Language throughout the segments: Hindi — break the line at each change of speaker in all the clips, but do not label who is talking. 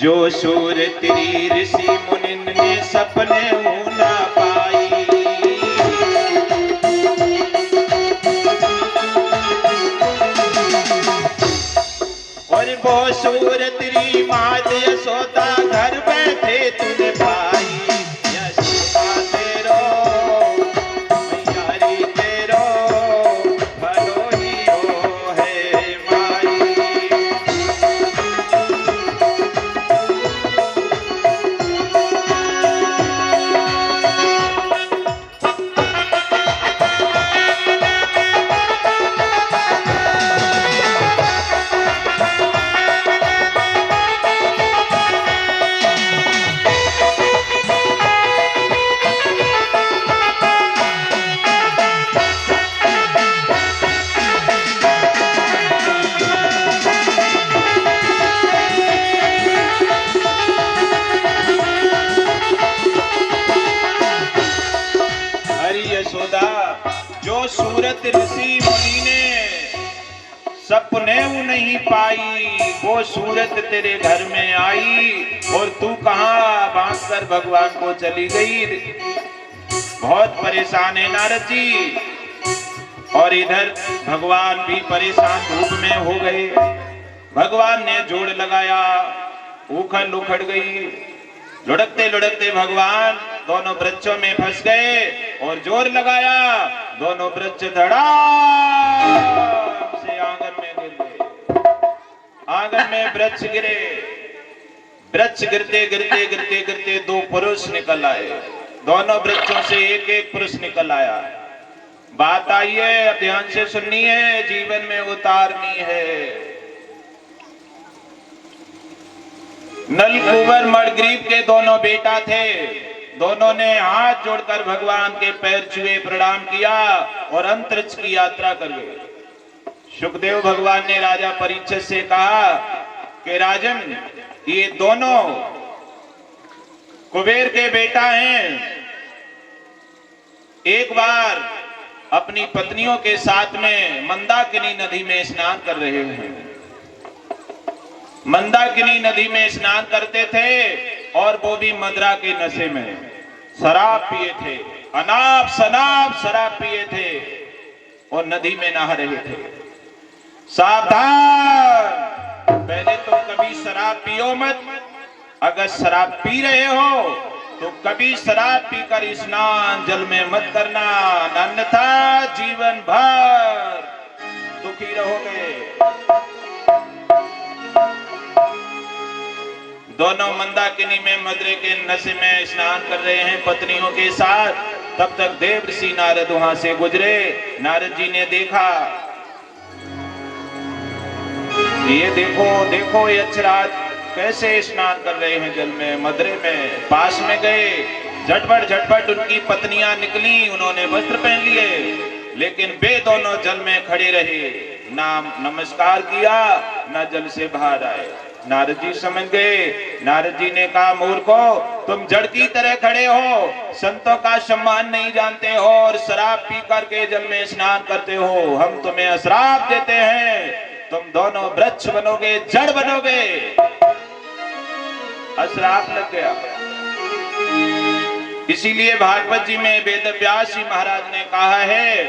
जो सूर तेरी ऋषि मुनि ने सपने ना पाई। और वो सूर तेरी मात यशोदा घर बैठे तूने पाई। यशोदा तेरो मैयारी तेरो भलो ही हो है माई। जो सूरत ऋषि मुनि ने सपने नहीं पाई, वो सूरत तेरे घर में आई और तू कहां बांध कर भगवान को चली गई। बहुत परेशान है नारद जी। और इधर भगवान भी परेशान धूप में हो गए। भगवान ने जोड़ लगाया, उखड़ उखड़ गई। लुढ़कते लुढ़कते भगवान दोनों वृक्षों में फंस गए और जोर लगाया, दोनों वृक्ष धड़ाम से आंगन में गिर गए। आंगन में वृक्ष गिरे। वृक्ष गिरते गिरते गिरते गिरते दो पुरुष निकल आए। दोनों वृक्षों से एक एक पुरुष निकल आया। बात आई है, अब ध्यान से सुननी है, जीवन में उतारनी है। नल कुंवर मणिग्रीव के दोनों बेटा थे। दोनों ने हाथ जोड़कर भगवान के पैर छुए, प्रणाम किया और अंतरिक्ष की यात्रा कर गए। सुखदेव भगवान ने राजा परीक्षित से कहा कि राजन, ये दोनों कुबेर के बेटा हैं। एक बार अपनी पत्नियों के साथ में मंदाकिनी नदी में स्नान कर रहे हैं। मंदाकिनी नदी में स्नान करते थे और वो भी मदिरा के नशे में शराब पिए थे। अनाप शनाप शराब पिए थे और नदी में नहा रहे थे। सावधान, पहले तो कभी शराब पियो मत। अगर शराब पी रहे हो तो कभी शराब पीकर स्नान जल में मत करना, अन्यथा जीवन भर दुखी रहोगे। दोनों मंदाकिनी में मदिरे के नशे में स्नान कर रहे हैं पत्नियों के साथ। तब तक देवर्षि नारद वहां से गुजरे। नारद जी ने देखा, ये देखो देखो ये अक्षराज कैसे स्नान कर रहे हैं जल में, मदिरे में। पास में गए, झटपट झटपट उनकी पत्नियां निकली। उन्होंने वस्त्र पहन लिए, लेकिन वे दोनों जल में खड़े रहे, ना नमस्कार किया, ना जल से बाहर आए। नारद जी समझ गए। नारद जी ने कहा, मूर्खो, तुम जड़ की तरह खड़े हो, संतों का सम्मान नहीं जानते हो और शराब पी करके जल में स्नान करते हो। हम तुम्हें श्राप देते हैं, तुम दोनों वृक्ष बनोगे, जड़ बनोगे। श्राप लग गया। इसीलिए भागवत जी में वेदव्यास जी महाराज ने कहा है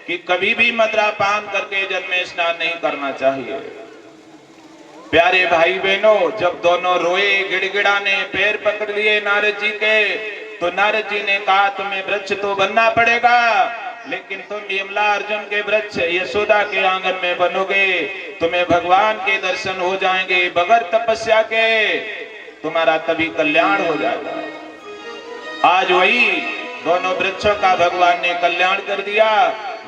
कि कभी भी मदिरा पान करके जल में स्नान नहीं करना चाहिए। प्यारे भाई बहनों, जब दोनों रोए, गिड़गिड़ाने, पैर पकड़ लिए नारद जी के, तो नारद जी ने कहा, तुम्हें वृक्ष तो बनना पड़ेगा, लेकिन तुम यमला अर्जुन के वृक्ष यशोदा के आंगन में बनोगे। तुम्हें भगवान के दर्शन हो जाएंगे बगैर तपस्या के, तुम्हारा तभी कल्याण हो जाएगा। आज वही दोनों वृक्षों का भगवान ने कल्याण कर दिया।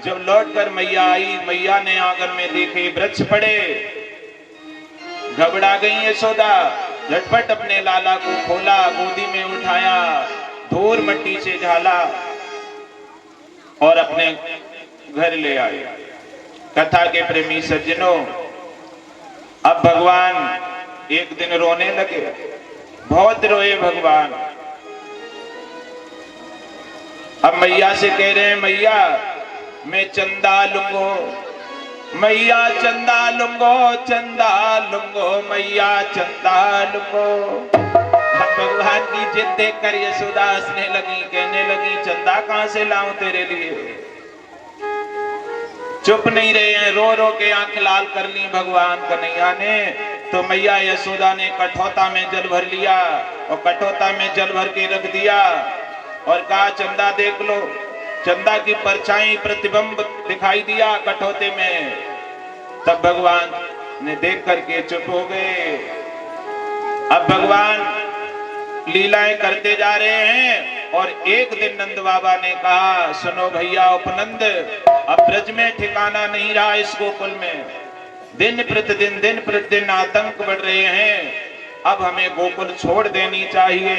जब लौटकर मैया आई, मैया ने आंगन में देखे वृक्ष पड़े। घबरा गई यशोदा, झटपट अपने लाला को खोला, गोदी में उठाया, धूल मट्टी से झाला और अपने घर ले आए। कथा के प्रेमी सज्जनों, अब भगवान एक दिन रोने लगे। बहुत रोए भगवान। अब मैया से कह रहे हैं, मैया मैं चंदा लूंगा, मैया चंदा लूंगो मैया चंदा लूंगो। भगवान की जिद देख कर यशोदा हंसने लगी, कहने लगी चंदा कहां से लाऊं तेरे लिए। चुप नहीं रहे हैं, रो रो के आंख लाल कर ली भगवान कन्हैया ने। तो मैया यशोदा ने कठौता में जल भर लिया और कठौता में जल भर के रख दिया और कहा चंदा देख लो। चंदा की परछाई प्रतिबिंब दिखाई दिया कठौते में। तब भगवान ने देख करके चुप हो गए। अब भगवान लीलाएं करते जा रहे हैं और एक दिन नंद बाबा ने कहा सुनो भैया उपनंद, अब ब्रज में ठिकाना नहीं रहा इस गोकुल में। दिन प्रतिदिन आतंक बढ़ रहे हैं, अब हमें गोकुल छोड़ देनी चाहिए।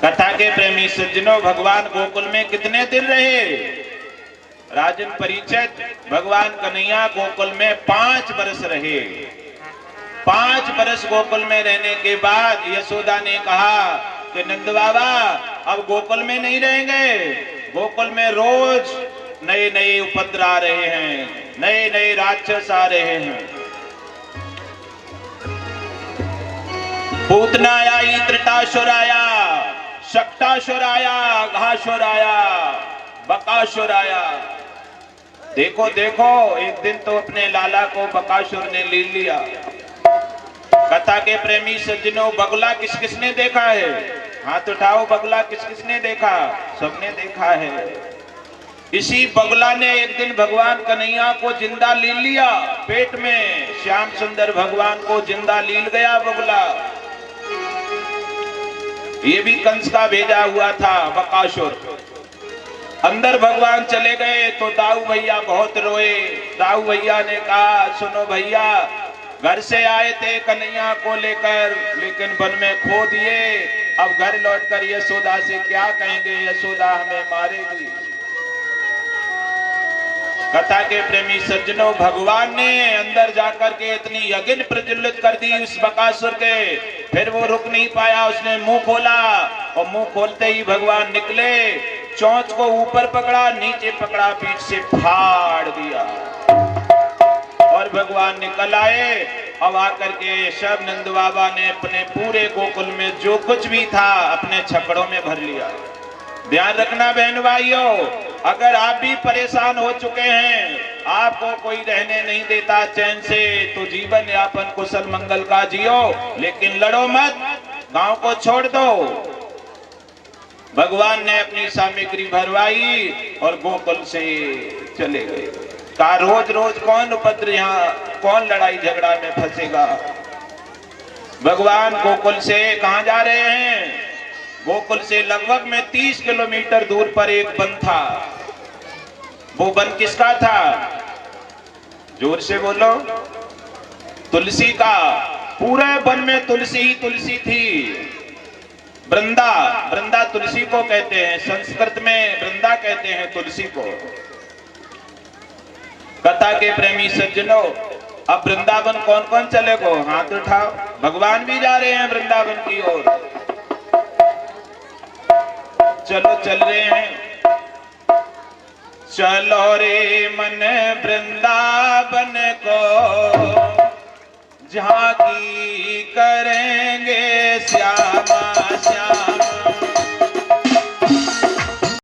कथा के प्रेमी सज्जनों, भगवान गोकुल में कितने दिन रहे? राजन परीक्षित, भगवान कन्हैया गोकुल में 5 वर्ष रहे। 5 वर्ष गोकुल में रहने के बाद यशोदा ने कहा कि नंद बाबा अब गोकुल में नहीं रहेंगे। गोकुल में रोज नए नए उपद्रव आ रहे हैं, नए नए राक्षस आ रहे हैं। पूतना आई, त्रिटासुर आया, शक्टासुर आया, घासुर आया, बकासुर आया। देखो देखो, एक दिन तो अपने लाला को बकासुर ने ले लिया। कथा के प्रेमी सज्जनों, बगुला किस किसने देखा है? हाथ उठाओ, बगुला किस किसने देखा? सबने देखा है। इसी बगुला ने एक दिन भगवान कन्हैया को जिंदा लील लिया पेट में। श्याम सुंदर भगवान को जिंदा लील गया बगुला। ये भी कंस का भेजा हुआ था बकासुर। अंदर भगवान चले गए तो दाऊ भैया बहुत रोए। दाऊ भैया ने कहा सुनो भैया, घर से आए थे कन्हैया को लेकर, लेकिन वन में खो दिए। अब घर लौटकर यशोदा से क्या कहेंगे? यशोदा हमें मारेगी। कथा के प्रेमी सज्जनों, भगवान ने अंदर जाकर के इतनी यज्ञ प्रज्वलित कर दी उस बकासुर के, फिर वो रुक नहीं पाया। उसने मुंह खोला और मुंह खोलते ही भगवान निकले। चोंच को ऊपर पकड़ा, नीचे पकड़ा, पीठ से फाड़ दिया और भगवान निकल आए। अब आकर के सब नंद बाबा ने अपने पूरे गोकुल में जो कुछ भी था अपने छकड़ों में भर लिया। ध्यान रखना बहन भाइयों, अगर आप भी परेशान हो चुके हैं, आपको कोई रहने नहीं देता चैन से, तो जीवन यापन कुशल मंगल का जियो, लेकिन लड़ो मत, गांव को छोड़ दो। भगवान ने अपनी सामग्री भरवाई और गोकुल से चले गए। का रोज रोज कौन उपद्र, यहाँ कौन लड़ाई झगड़ा में फंसेगा। भगवान गोकुल से कहां जा रहे हैं? गोकुल से लगभग में 30 किलोमीटर दूर पर एक वन था। वो वन किसका था? जोर से बोलो। तुलसी का। पूरे वन में तुलसी ही तुलसी थी। वृंदा, वृंदा तुलसी को कहते हैं, संस्कृत में वृंदा कहते हैं तुलसी को। कथा के प्रेमी सज्जनों, अब वृंदावन कौन कौन चले गो? हाथ उठाओ। भगवान भी जा रहे हैं वृंदावन की ओर। चलो चल रहे हैं। चलो रे मन वृंदावन को झांकी करेंगे श्यामा श्याम।